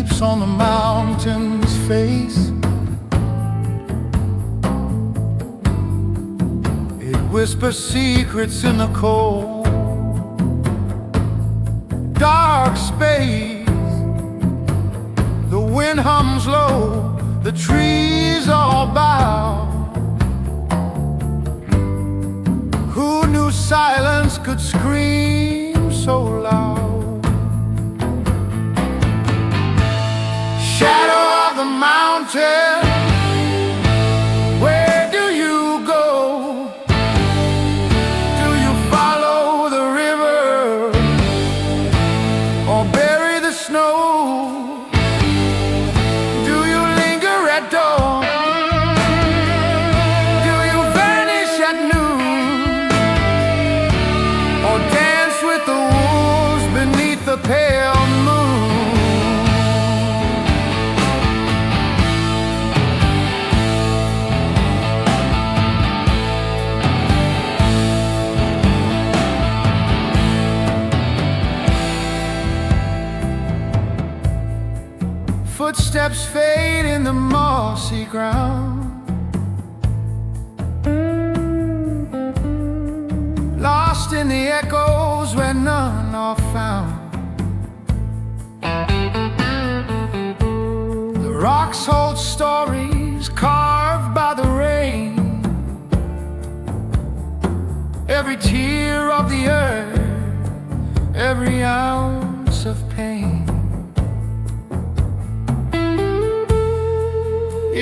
sleeps on the mountain's face. It whispers secrets in the cold, dark space. The wind hums low, the trees all bow. Who knew silence could scream so loud? Shadow of the mountain, where do you go? Do you follow the river or bury the snow? Do you linger at dawn? Do you vanish at noon? Or dance with the wolves beneath the pale moon? Footsteps fade in the mossy ground, lost in the echoes where none are found. The rocks hold stories carved by the rain. Every tear of the earth, every ounce of pain.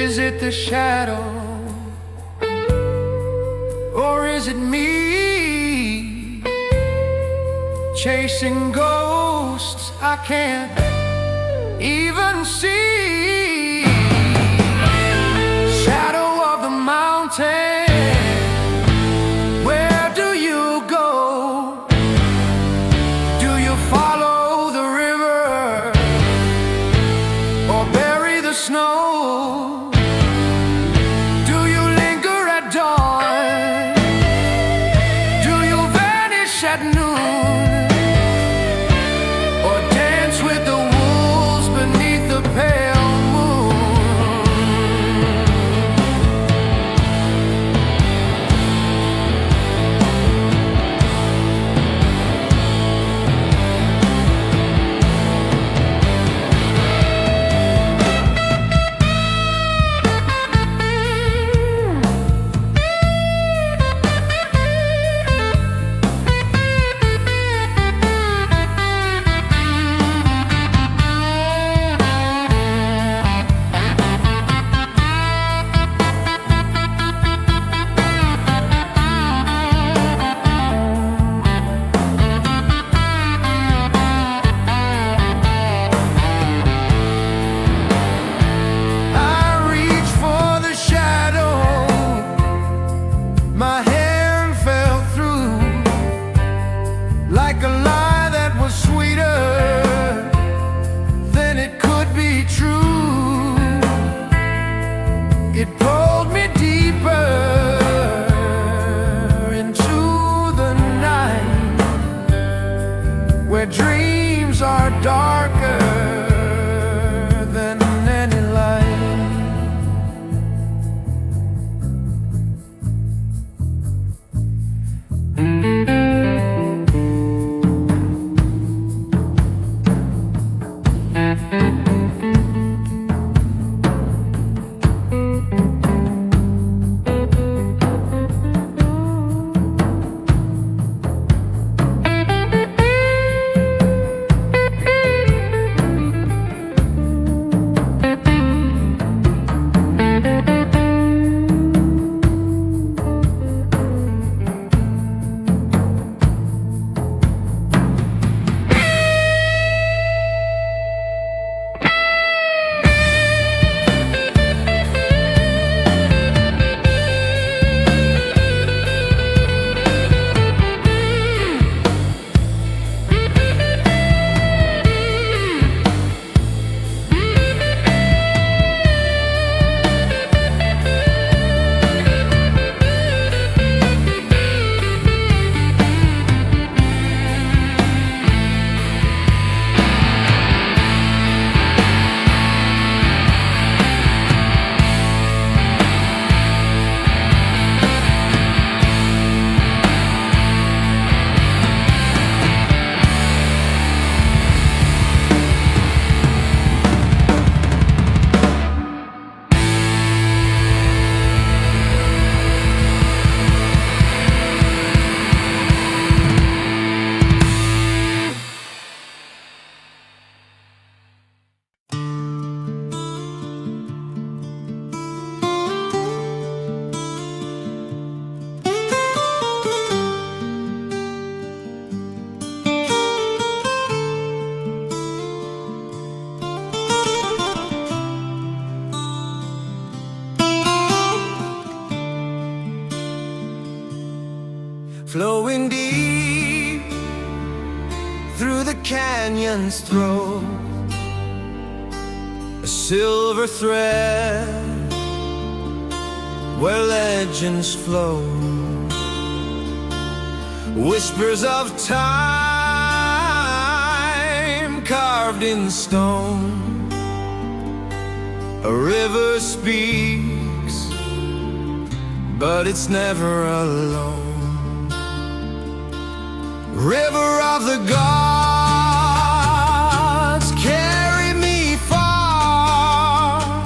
Is it the shadow, or is it me, chasing ghosts I can't even see? Shadow of the mountain, where do you go? Do you follow the river or bury the snow? At noon, or dance with the wolves beneath the pale like a lie that was sweeter than it could be true. It pulled me deeper into the night, where dreams are darker than any light. flowing deep through the canyon's throat, a silver thread where legends flow, whispers of time carved in stone. A river speaks, but it's never alone. River of the gods, carry me far,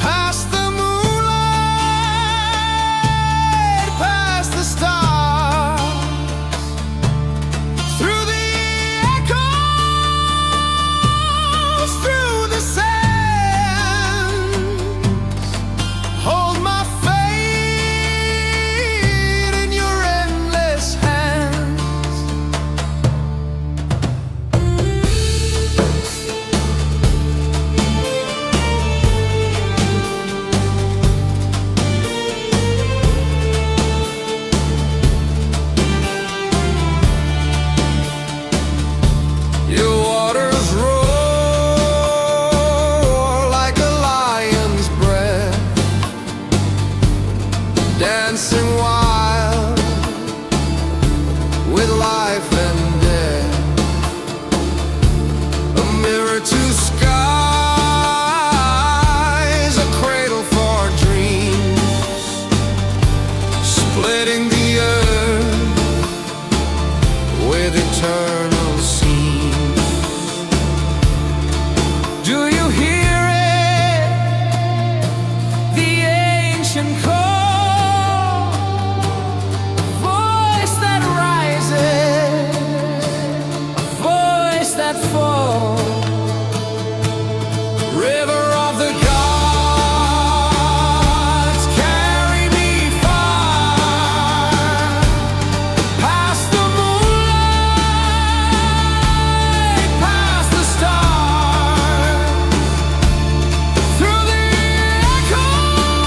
past the moonlight, past the stars, through the echoes, through the sands. Hold my fate in your endless hands. Your waters roar like a lion's breath, dancing wild with life and death. A mirror to skies, a cradle for dreams, splitting the earth with eternal seams. Do you hear it? The ancient call, a voice that rises, a voice that falls. River of the gods, carry me far, past the moonlight, past the stars, through the echoes,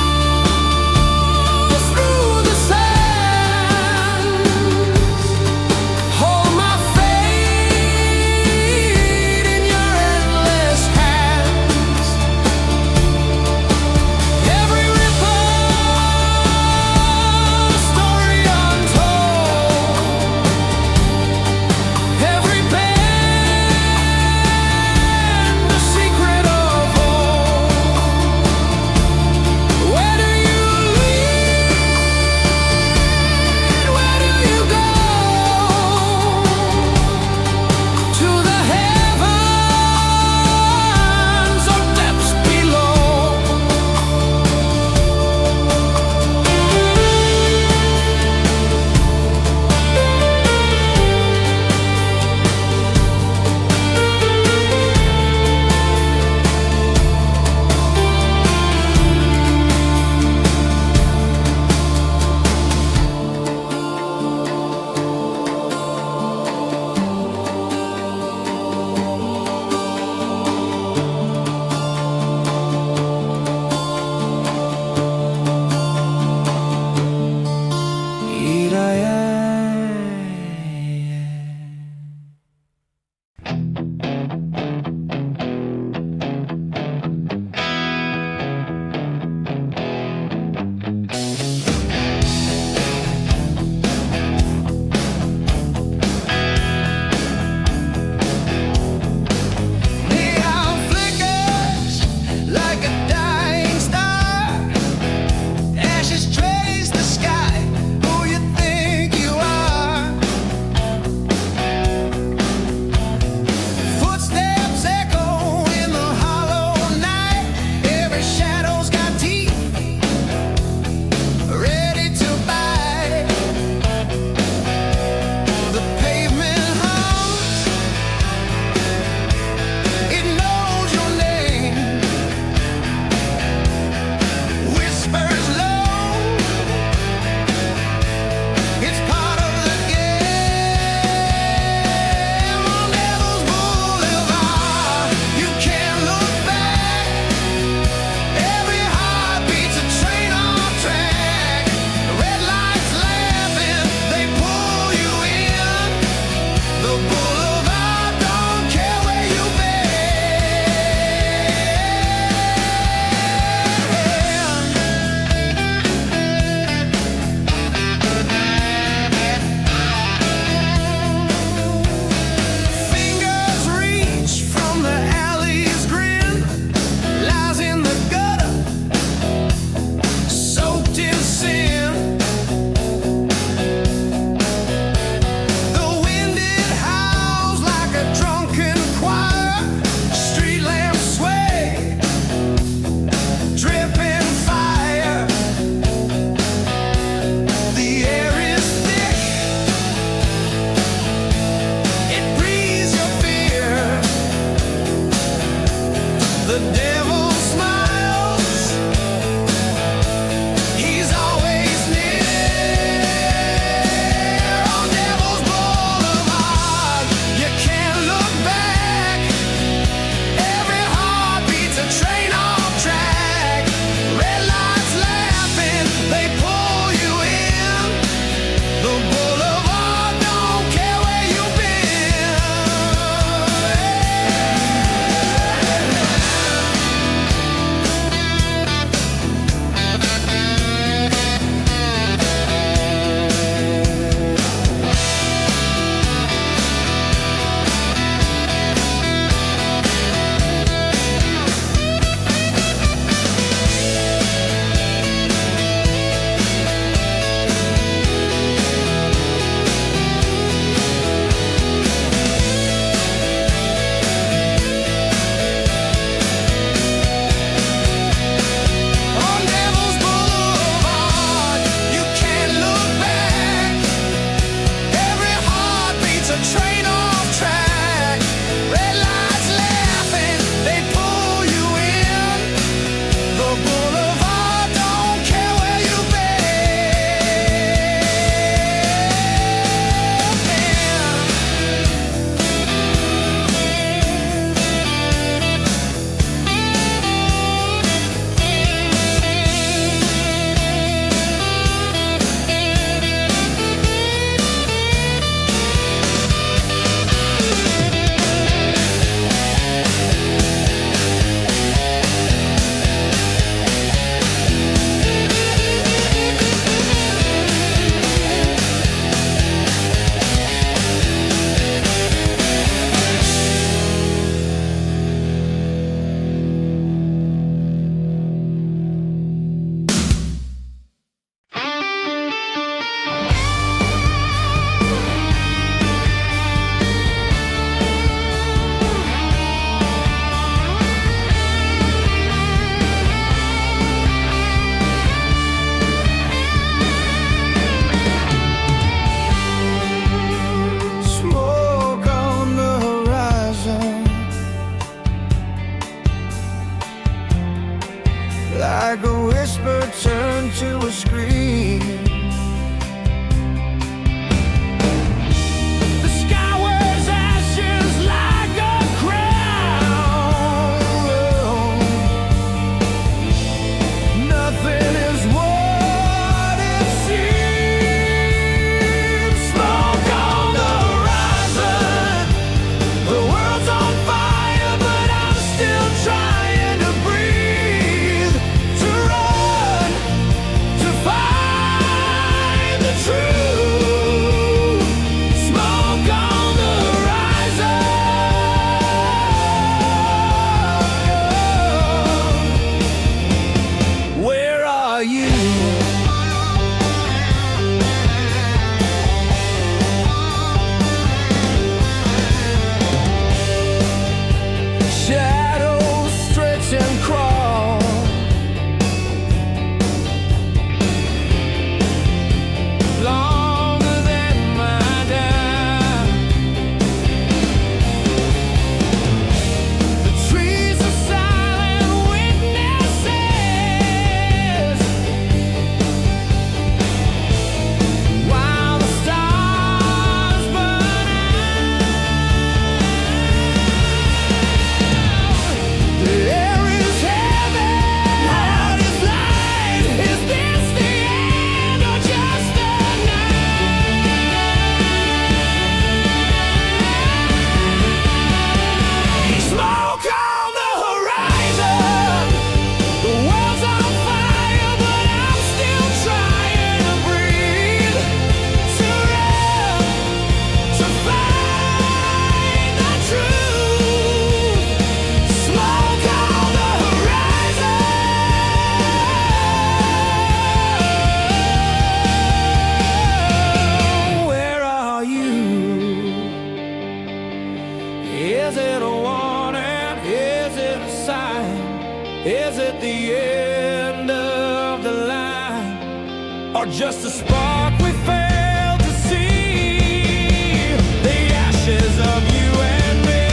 or just a spark we failed to see. The ashes of you and me.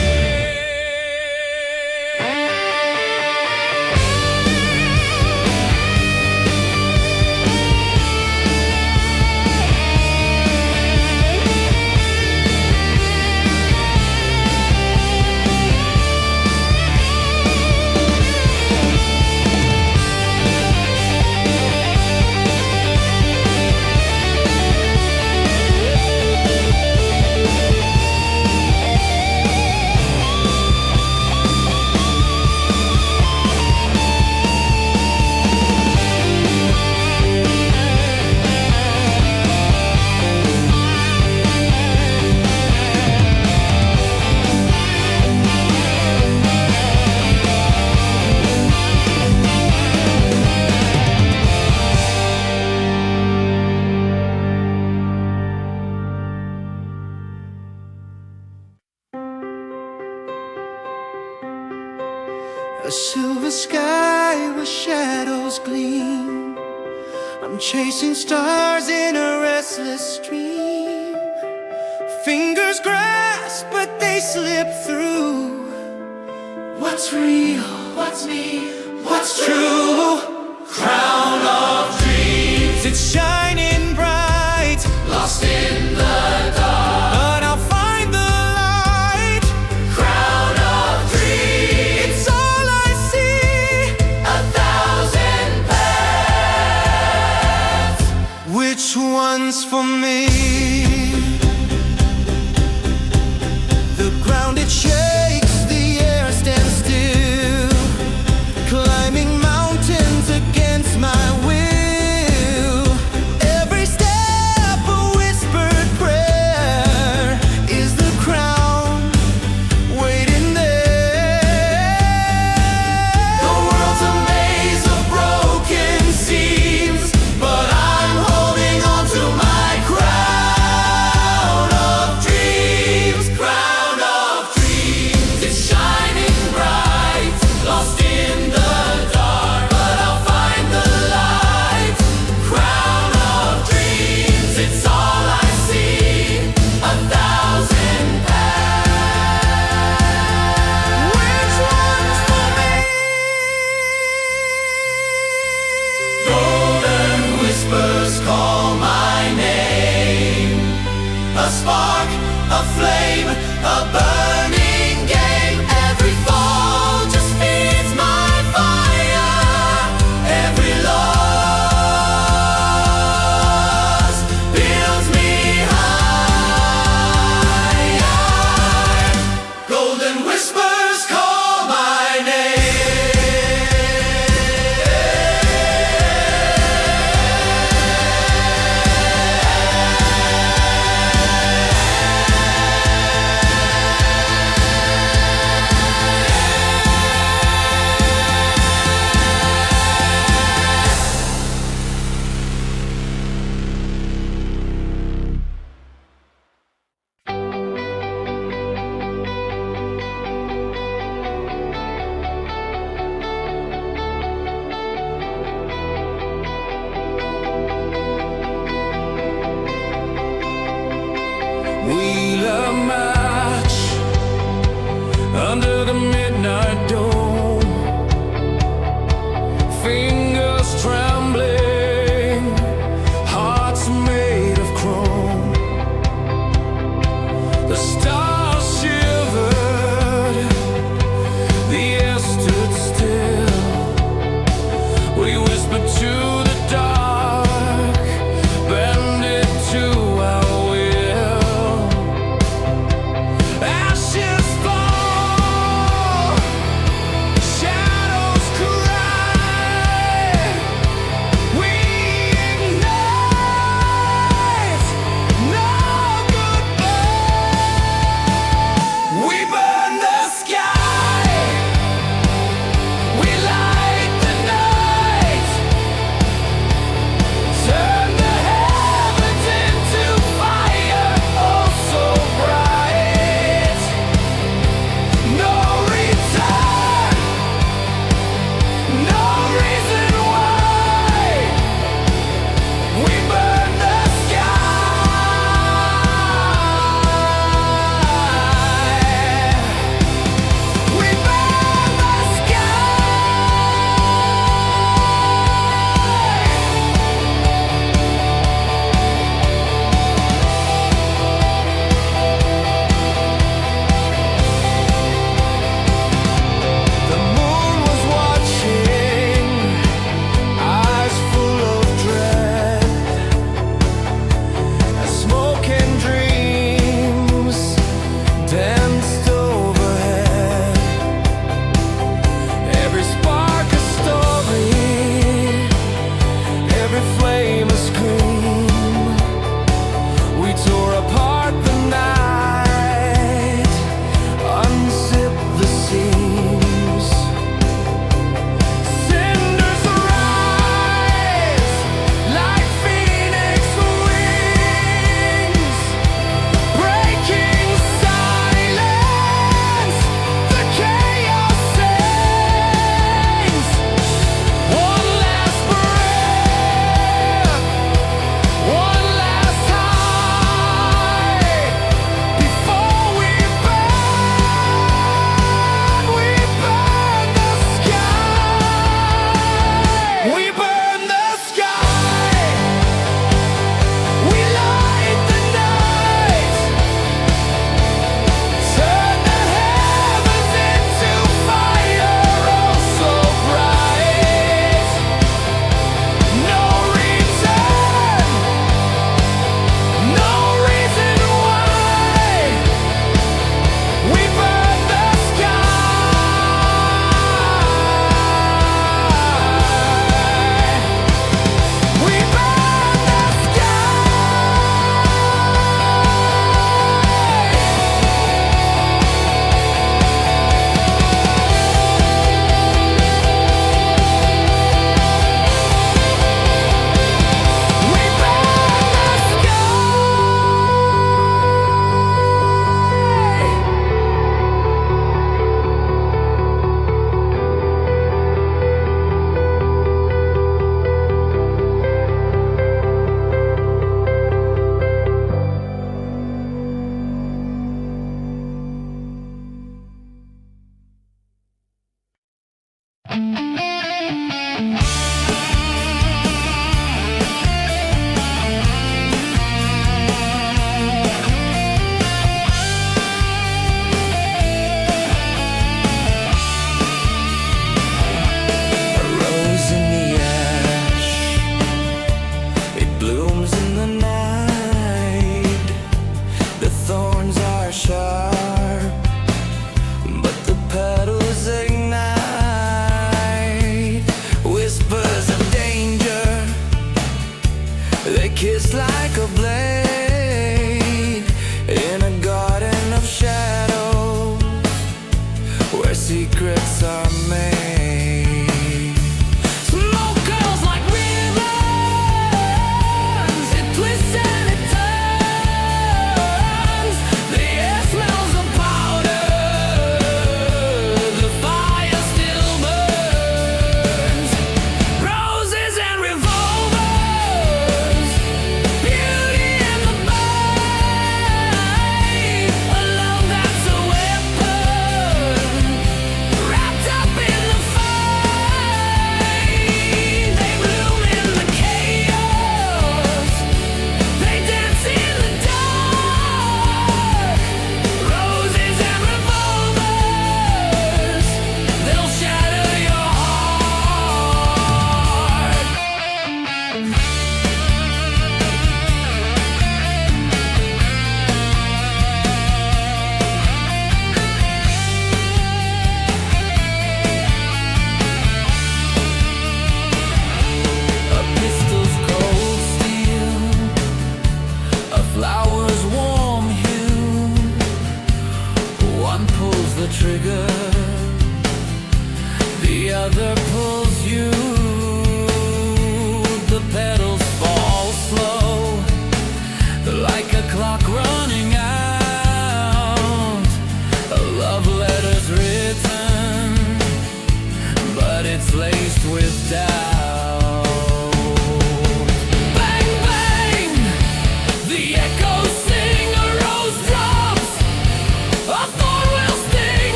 A silver sky where shadows gleam. I'm chasing stars in a restless stream. Fingers grasp but they slip through. What's real? What's me? What's true? Crown of dreams, it's shining bright, lost in the dark, but I'll find the light. Crown of dreams, it's all I see, 1,000 paths. Which one's for me? The ground it shakes, the air stands still, climbing mountains against my will. Every step a whispered prayer. Is the crown waiting there? The world's a maze of broken seams, but I'm holding on to my crown of dreams. Crown of dreams, it's shining bright, lost in the dark, but I'll find the light. Crown of dreams, it's all I see, 1,000 paths. Which one's for me? Golden whispers call my name, a spark, a flame, a burning game. Every fall just feeds my fire. Every loss builds me higher. Golden whispers call my Wheel a match under the midnight dome, fingers trembling, hearts made of chrome. The stars shivered, the air stood still. We whispered to the dark, bend it to our will. Ashes fall.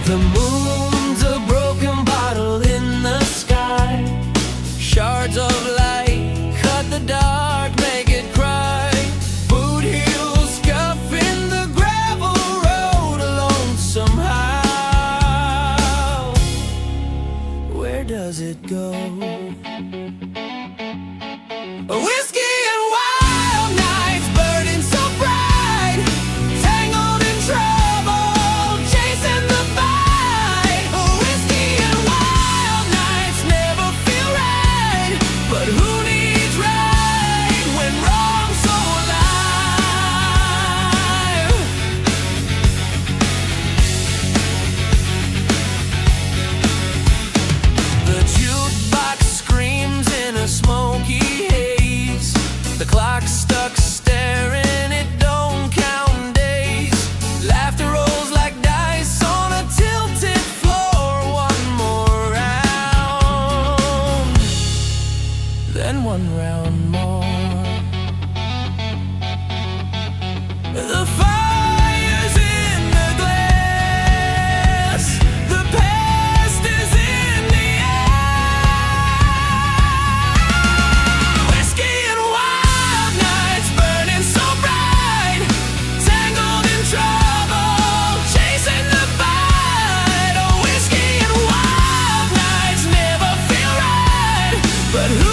The moon's a broken bottle in the sky. Shards of light cut the dark, make it cry. Boot heels scuffing the gravel road alone somehow. Where does it go? Whiskey and wild nights burning so bright, tangled in trouble, chasing the fight. Whiskey and wild nights never feel right, but who needs right when wrong's so alive? The jukebox screams in a smoky haze. The clock's stuck staring, it don't count days. Laughter rolls like dice on a tilted floor. One more round, then one round more. The fire's in the glass, the past is in the air. Whiskey and wild nights burning so bright, tangled in trouble, chasing the fight. Whiskey and wild nights never feel right, but who